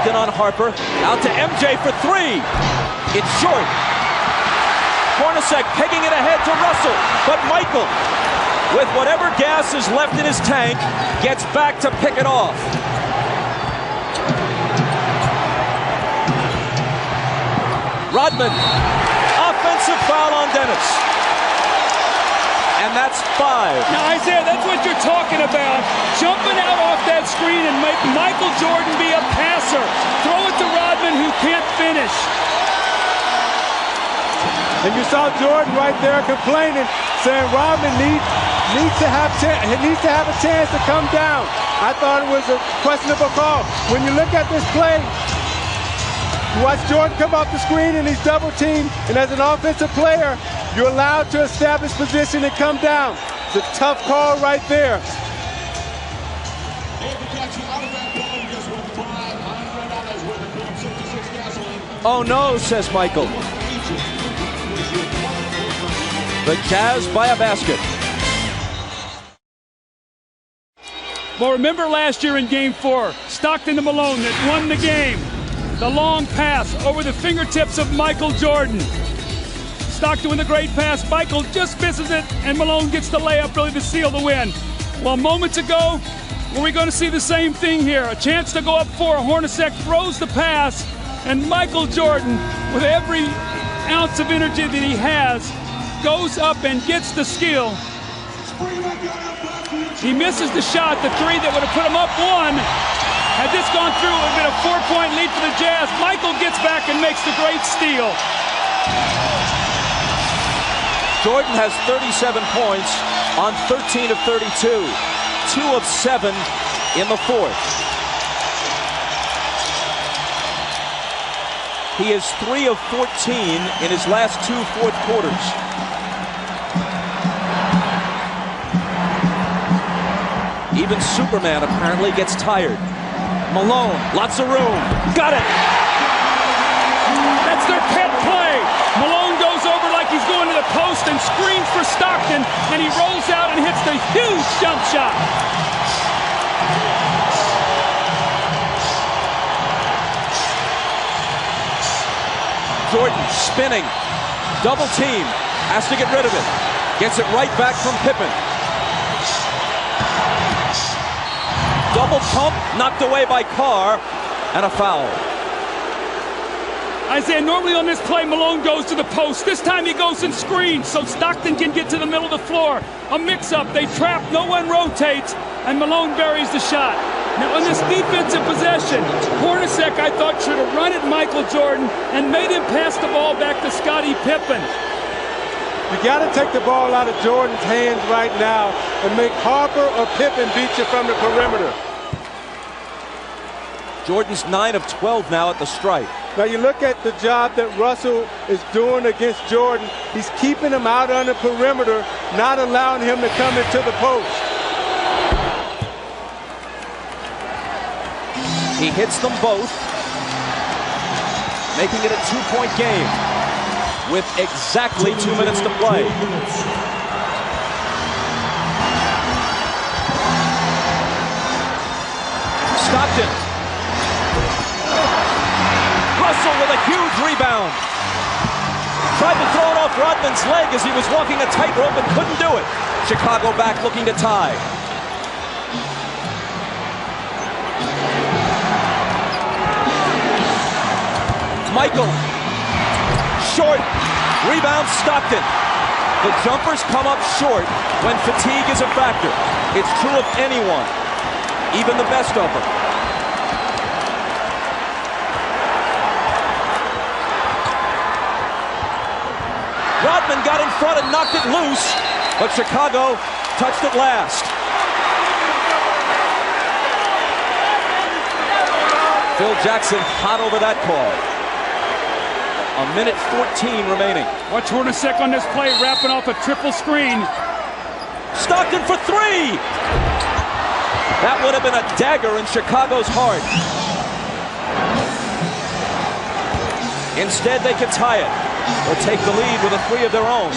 Stockton on Harper. Out to MJ for three. It's short. Hornacek pegging it ahead to Russell. But Michael, with whatever gas is left in his tank, gets back to pick it off. Rodman. Offensive foul on Dennis. And that's 5. Now, Isaiah, that's what you're talking about. Jumping out off that screen and make Michael Jordan be a passer. Throw it to Rodman, who can't finish. And you saw Jordan right there complaining, saying Rodman needs to have a chance to come down. I thought it was a questionable call. When you look at this play, you watch Jordan come off the screen and he's double teamed, and as an offensive player, you're allowed to establish position and come down. It's a tough call right there. Oh no, says Michael. The Jazz by a basket. Well, remember last year in Game 4, Stockton to Malone that won the game. The long pass over the fingertips of Michael Jordan. Stockton with a great pass. Michael just misses it, and Malone gets the layup really to seal the win. Well, moments ago, were we going to see the same thing here? A chance to go up 4. Hornacek throws the pass, and Michael Jordan, with every ounce of energy that he has, goes up and gets the steal. He misses the shot, the 3 that would have put him up 1. Had this gone through, it would have been a 4-point lead for the Jazz. Michael gets back and makes the great steal. Jordan has 37 points on 13 of 32. 2 of 7 in the 4th. He is 3 of 14 in his last 2 fourth quarters. Even Superman apparently gets tired. Malone, lots of room. Got it! That's their pet play. Malone goes over like he's going to the post and screams for Stockton, and he rolls out and hits the huge jump shot. Jordan spinning. Double team. Has to get rid of it. Gets it right back from Pippen. Double pump, knocked away by Carr, and a foul. Isaiah, normally on this play, Malone goes to the post. This time he goes and screens so Stockton can get to the middle of the floor. A mix-up, they trap, no one rotates, and Malone buries the shot. Now on this defensive possession, Hornacek, I thought, should have run at Michael Jordan and made him pass the ball back to Scottie Pippen. You got to take the ball out of Jordan's hands right now and make Harper or Pippen beat you from the perimeter. Jordan's 9 of 12 now at the stripe. Now you look at the job that Russell is doing against Jordan. He's keeping him out on the perimeter, not allowing him to come into the post. He hits them both, making it a 2-point game with exactly 2 minutes to play. Stockton. Russell with a huge rebound. Tried to throw it off Rodman's leg as he was walking a tightrope and couldn't do it. Chicago back looking to tie. Michael. Short. Rebound Stockton. The jumpers come up short when fatigue is a factor. It's true of anyone, even the best of them. Rodman got in front and knocked it loose, but Chicago touched it last. Phil Jackson hot over that call. A minute 14 remaining. Watch Hornacek on this play, wrapping off a triple screen. Stockton for 3! That would have been a dagger in Chicago's heart. Instead, they could tie it or take the lead with a 3 of their own.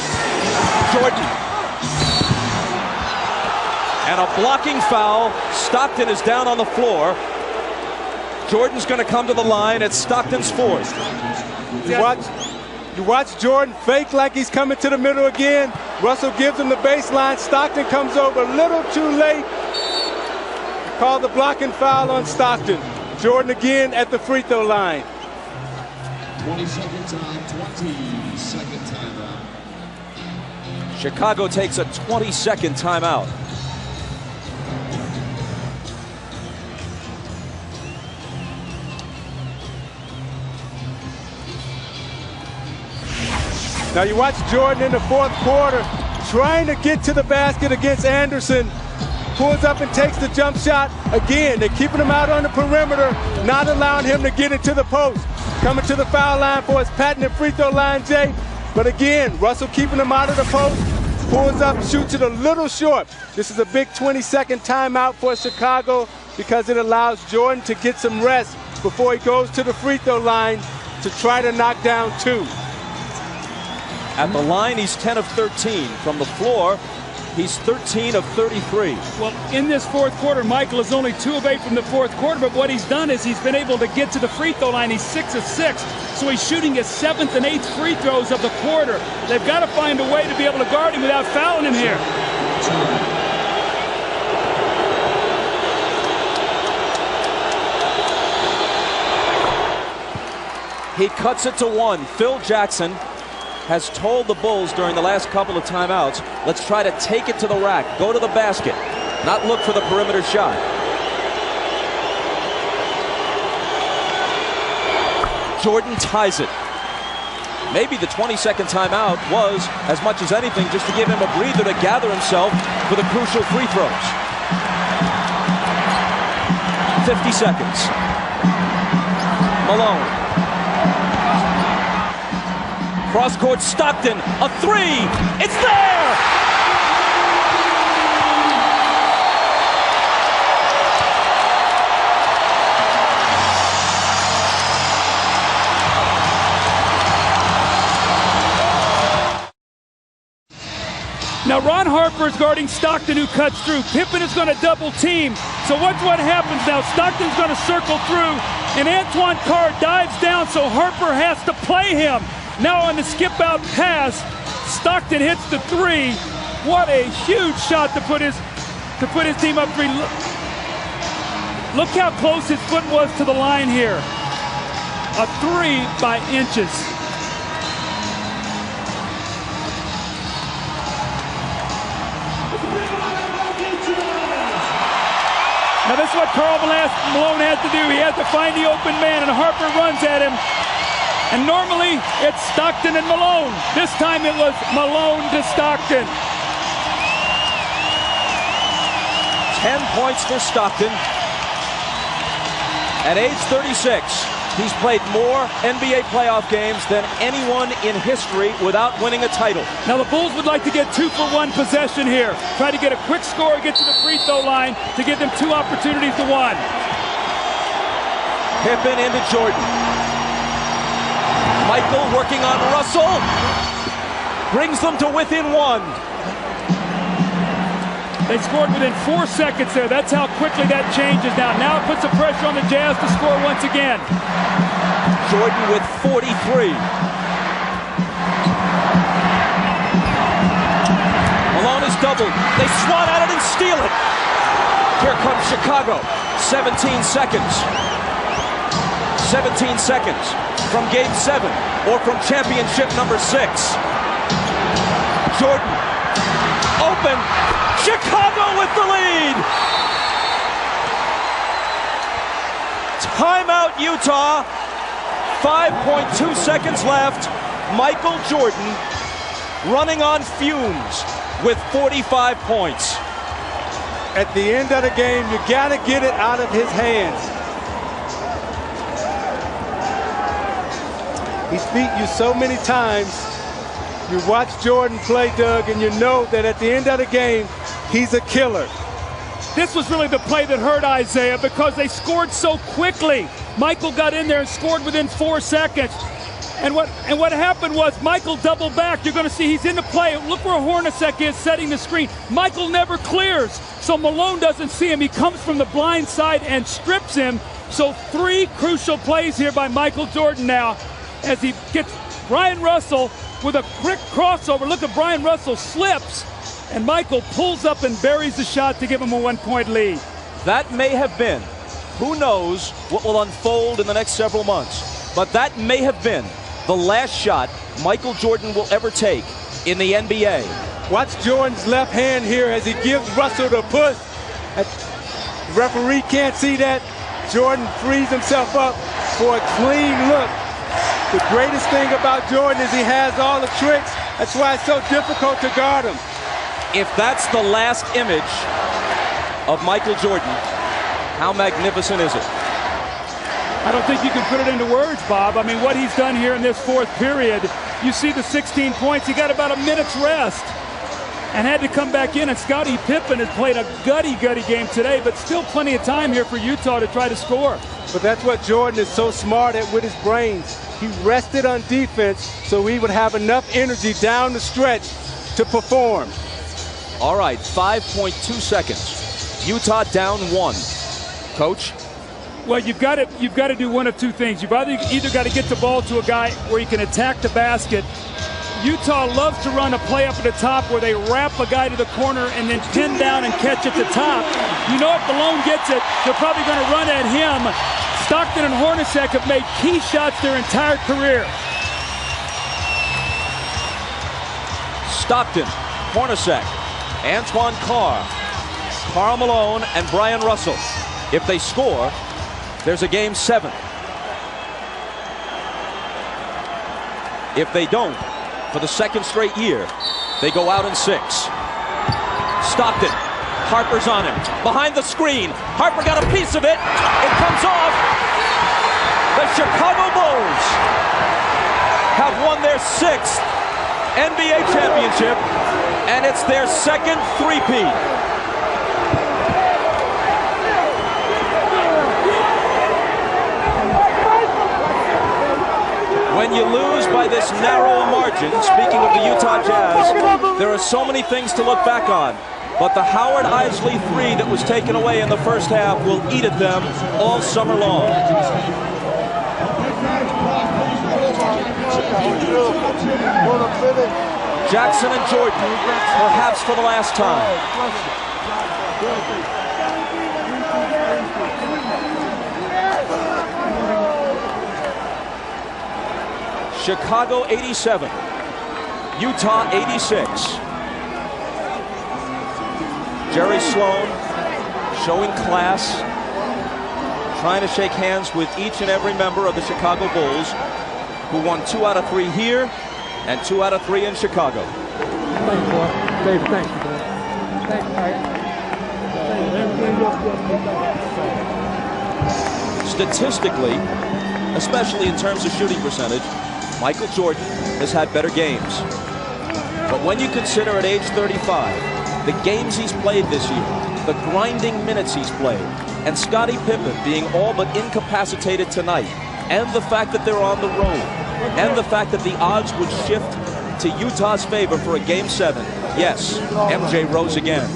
Jordan. And a blocking foul. Stockton is down on the floor. Jordan's going to come to the line at Stockton's 4th. You watch Jordan fake like he's coming to the middle again. Russell gives him the baseline. Stockton comes over a little too late. Call the blocking foul on Stockton. Jordan again at the free throw line. 20-second time, 20-second timeout. Chicago takes a 20-second timeout. Now you watch Jordan in the fourth quarter trying to get to the basket against Anderson. Pulls up and takes the jump shot. Again, they're keeping him out on the perimeter, not allowing him to get into the post. Coming to the foul line for his patented free throw line, Jay. But again, Russell keeping him out of the post. Pulls up, shoots it a little short. This is a big 20-second timeout for Chicago because it allows Jordan to get some rest before he goes to the free throw line to try to knock down 2. At the line, he's 10 of 13. From the floor, he's 13 of 33. Well, in this fourth quarter, Michael is only 2 of 8 from the fourth quarter, but what he's done is he's been able to get to the free throw line. He's 6 of 6, so he's shooting his 7th and 8th free throws of the quarter. They've got to find a way to be able to guard him without fouling him here. He cuts it to 1. Phil Jackson has told the Bulls during the last couple of timeouts, let's try to take it to the rack, go to the basket, not look for the perimeter shot. Jordan ties it. Maybe the 20-second timeout was, as much as anything, just to give him a breather to gather himself for the crucial free throws. 50 seconds. Malone. Cross-court Stockton, a 3, it's there! Now Ron Harper's guarding Stockton, who cuts through. Pippen is going to double team. So what happens now? Stockton's going to circle through, and Antoine Carr dives down, so Harper has to play him. Now on the skip-out pass, Stockton hits the 3. What a huge shot to put his team up 3. Look how close his foot was to the line here. A 3 by inches. Now this is what Karl Malone has to do. He has to find the open man, and Harper runs at him. And normally, it's Stockton and Malone. This time it was Malone to Stockton. 10 points for Stockton. At age 36, he's played more NBA playoff games than anyone in history without winning a title. Now the Bulls would like to get 2-for-1 possession here. Try to get a quick score, get to the free throw line to give them 2 opportunities to 1. Pippen into Jordan. Michael working on Russell, brings them to within 1. They scored within 4 seconds there. That's how quickly that changes now. Now it puts the pressure on the Jazz to score once again. Jordan with 43. Malone is doubled. They swat at it and steal it. Here comes Chicago. 17 seconds. 17 seconds from Game 7 or from championship number 6. Jordan, open, Chicago with the lead. Timeout Utah, 5.2 seconds left. Michael Jordan running on fumes with 45 points. At the end of the game, you gotta get it out of his hands. He's beat you so many times. You watch Jordan play, Doug, and you know that at the end of the game, he's a killer. This was really the play that hurt Isaiah because they scored so quickly. Michael got in there and scored within 4 seconds. And what happened was Michael doubled back. You're going to see he's in the play. Look where Hornacek is setting the screen. Michael never clears, so Malone doesn't see him. He comes from the blind side and strips him. So 3 crucial plays here by Michael Jordan now as he gets Brian Russell with a quick crossover. Look at Brian Russell slips, and Michael pulls up and buries the shot to give him a 1-point lead. That may have been, who knows what will unfold in the next several months, but that may have been the last shot Michael Jordan will ever take in the NBA. Watch Jordan's left hand here as he gives Russell the push. The referee can't see that. Jordan frees himself up for a clean look. The greatest thing about Jordan is he has all the tricks. That's why it's so difficult to guard him. If that's the last image of Michael Jordan, how magnificent is it? I don't think you can put it into words, Bob. I mean, what he's done here in this 4th period, you see the 16 points. He got about a minute's rest and had to come back in. And Scottie Pippen has played a gutty game today, but still plenty of time here for Utah to try to score. But that's what Jordan is so smart at with his brains. He rested on defense so he would have enough energy down the stretch to perform. All right, 5.2 seconds. Utah down 1. Coach? Well, you've got to do one of 2 things. You've either got to get the ball to a guy where he can attack the basket. Utah loves to run a play up at the top where they wrap a guy to the corner and then pin down and catch at the top. You know if Malone gets it, they're probably going to run at him. Stockton and Hornacek have made key shots their entire career. Stockton, Hornacek, Antoine Carr, Karl Malone, and Brian Russell. If they score, there's a game 7. If they don't, for the 2nd straight year, they go out in 6. Stockton, Harper's on him. Behind the screen, Harper got a piece of it. It comes off. The Chicago Bulls have won their 6th NBA championship, and it's their 2nd three-peat. When you lose by this narrow margin, speaking of the Utah Jazz, there are so many things to look back on. But the Howard Isley 3 that was taken away in the first half will eat at them all summer long. Jackson and Jordan, perhaps for the last time. Chicago 87, Utah 86. Jerry Sloan showing class, trying to shake hands with each and every member of the Chicago Bulls, who won 2 out of 3 here and 2 out of 3 in Chicago. Thanks, boy. Dave, thanks, boy. Thanks, Statistically, especially in terms of shooting percentage, Michael Jordan has had better games. But when you consider at age 35, the games he's played this year, the grinding minutes he's played, and Scottie Pippen being all but incapacitated tonight, and the fact that they're on the road, and the fact that the odds would shift to Utah's favor for a Game 7, yes, MJ rose again.